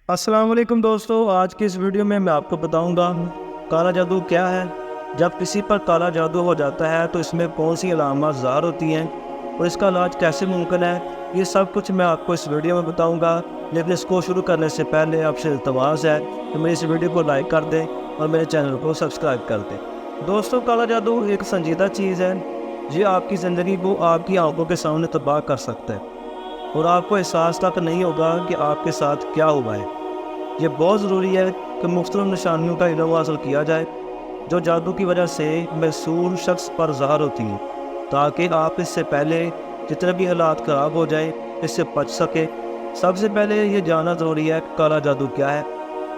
السلام علیکم دوستو، آج کی اس ویڈیو میں آپ کو بتاؤں گا کالا جادو کیا ہے۔ جب کسی پر کالا جادو ہو جاتا ہے تو اس میں کون سی علامات ظاہر ہوتی ہیں اور اس کا علاج کیسے ممکن ہے، یہ سب کچھ میں آپ کو اس ویڈیو میں بتاؤں گا۔ لیکن اس کو شروع کرنے سے پہلے آپ سے التماس ہے کہ میری اس ویڈیو کو لائک کر دیں اور میرے چینل کو سبسکرائب کر دیں۔ دوستو، کالا جادو ایک سنجیدہ چیز ہے، یہ آپ کی زندگی کو آپ کی آنکھوں کے سامنے تباہ کر سکتا ہے اور آپ کو احساس تک نہیں ہوگا کہ آپ کے ساتھ کیا ہوا ہے۔ یہ بہت ضروری ہے کہ مختلف نشانیوں کا علم حاصل کیا جائے جو جادو کی وجہ سے محصور شخص پر ظاہر ہوتی ہیں، تاکہ آپ اس سے پہلے جتنے بھی حالات خراب ہو جائیں اس سے بچ سکے۔ سب سے پہلے یہ جاننا ضروری ہے کہ کالا جادو کیا ہے۔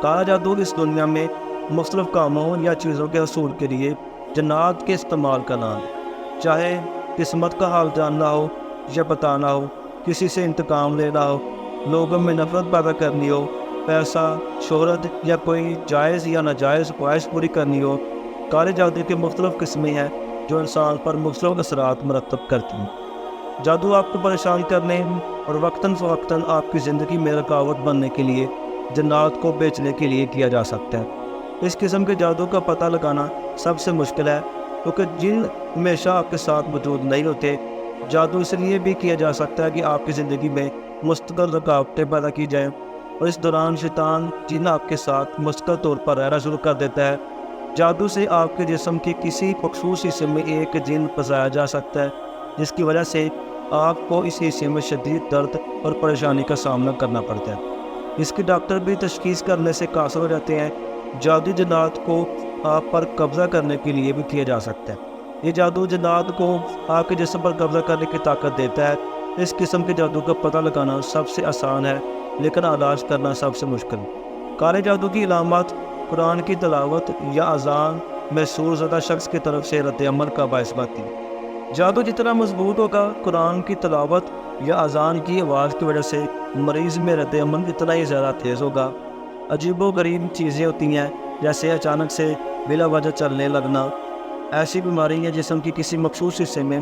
کالا جادو اس دنیا میں مختلف کاموں یا چیزوں کے حصول کے لیے جنات کے استعمال کا نام ہے، چاہے قسمت کا حال جاننا ہو یا بتانا ہو، کسی سے انتقام لینا ہو، لوگوں میں نفرت پیدا کرنی ہو، پیسہ، شہرت یا کوئی جائز یا ناجائز خواہش پوری کرنی ہو۔ کالے جادو کے مختلف قسمیں ہیں جو انسان پر مختلف اثرات مرتب کرتی ہیں۔ جادو آپ کو پریشان کرنے اور وقتاً فوقتاً آپ کی زندگی میں رکاوٹ بننے کے لیے جنات کو بیچنے کے لیے کیا جا سکتا ہے۔ اس قسم کے جادو کا پتہ لگانا سب سے مشکل ہے کیونکہ جن ہمیشہ آپ کے ساتھ موجود نہیں ہوتے۔ جادو اس لیے بھی کیا جا سکتا ہے کہ آپ کی زندگی میں مستقل رکاوٹیں پیدا کی جائیں اور اس دوران شیطان جن آپ کے ساتھ مستقل طور پر رہنا شروع کر دیتا ہے۔ جادو سے آپ کے جسم کی کسی مخصوص حصے میں ایک جن پھنسایا جا سکتا ہے، جس کی وجہ سے آپ کو اس حصے میں شدید درد اور پریشانی کا سامنا کرنا پڑتا ہے۔ اس کے ڈاکٹر بھی تشخیص کرنے سے قاصر ہو جاتے ہیں۔ جادو جنات کو آپ پر قبضہ کرنے کے لیے بھی کیا جا سکتا ہے۔ یہ جادو جنات کو آپ کے جسم پر قبضہ کرنے کی طاقت دیتا ہے۔ اس قسم کے جادو کا پتہ لگانا سب سے آسان ہے لیکن علاج کرنا سب سے مشکل۔ کالے جادو کی علامات قرآن کی تلاوت یا اذان محصور زدہ شخص کی طرف سے رد عمل کا باعث بنتی ہے۔ جادو جتنا مضبوط ہوگا، قرآن کی تلاوت یا اذان کی آواز کی وجہ سے مریض میں رد عمل اتنا ہی زیادہ تیز ہوگا۔ عجیب و غریب چیزیں ہوتی ہیں جیسے اچانک سے بلا وجہ چلنے لگنا، ایسی بیماری ہے جسم کی کسی مخصوص حصے میں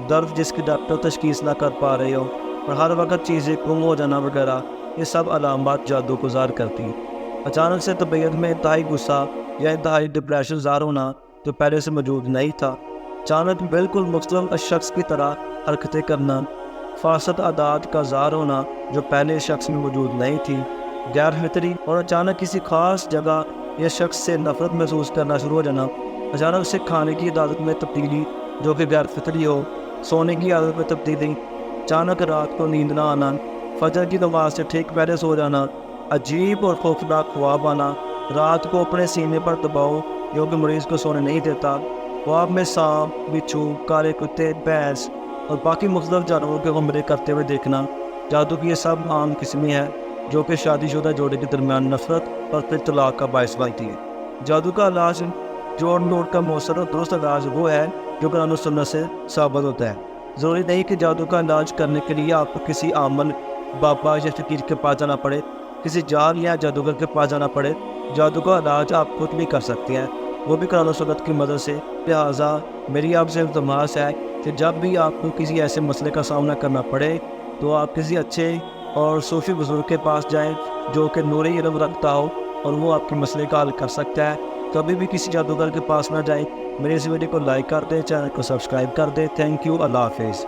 درد جس کی ڈاکٹر تشخیص نہ کر پا رہے ہو، اور ہر وقت چیزیں گم ہو جانا وغیرہ، یہ سب علامات جادو کو ظاہر کرتی ہیں۔ اچانک سے طبیعت میں انتہائی غصہ یا انتہائی ڈپریشن ظاہر ہونا جو پہلے سے موجود نہیں تھا، اچانک بالکل مختلف شخص کی طرح حرکتیں کرنا، فاسد عادات کا ظاہر ہونا جو پہلے شخص میں موجود نہیں تھی، غیر فطری اور اچانک کسی خاص جگہ یا شخص سے نفرت محسوس کرنا شروع ہو جانا، اچانک سے کھانے کی عادت میں تبدیلی جو کہ غیر فطری ہو، سونے کی عادت میں تبدیلی، اچانک رات کو نیند نہ آنا، فجر کی نماز سے ٹھیک پہلے سو جانا، عجیب اور خوفناک خواب آنا، رات کو اپنے سینے پر دباؤ جو کہ مریض کو سونے نہیں دیتا، خواب میں سانپ، بچھو، کالے کتے، بھینس اور باقی مختلف جانوروں کے حملے کرتے ہوئے دیکھنا۔ جادو کی یہ سب عام قسمیں ہیں جو کہ شادی شدہ جوڑے کے درمیان نفرت اور پھر طلاق کا باعث بنتی ہے۔ جادو کا علاج، جوڑ توڑ کا مؤثر اور درست علاج وہ ہے جو قرآن و سنت سے ثابت ہوتا ہے۔ ضروری نہیں کہ جادو کا علاج کرنے کے لیے آپ کو کسی عامل، بابا یا فقیر کے پاس جانا پڑے، کسی جال یا جادوگر کے پاس جانا پڑے۔ جادو کا علاج آپ خود بھی کر سکتے ہیں، وہ بھی قرآن و سنت کی مدد سے۔ لہٰذا میری آپ سے التماس ہے کہ جب بھی آپ کو کسی ایسے مسئلے کا سامنا کرنا پڑے تو آپ کسی اچھے اور صوفی بزرگ کے پاس جائیں جو کہ نوری علم رکھتا ہو اور وہ آپ کے مسئلے کا حل کر سکتا ہے۔ کبھی بھی کسی جادوگر کے پاس نہ جائیں۔ میری اس ویڈیو کو لائک کر دیں، چینل کو سبسکرائب کر دیں۔ تھینک یو، اللہ حافظ۔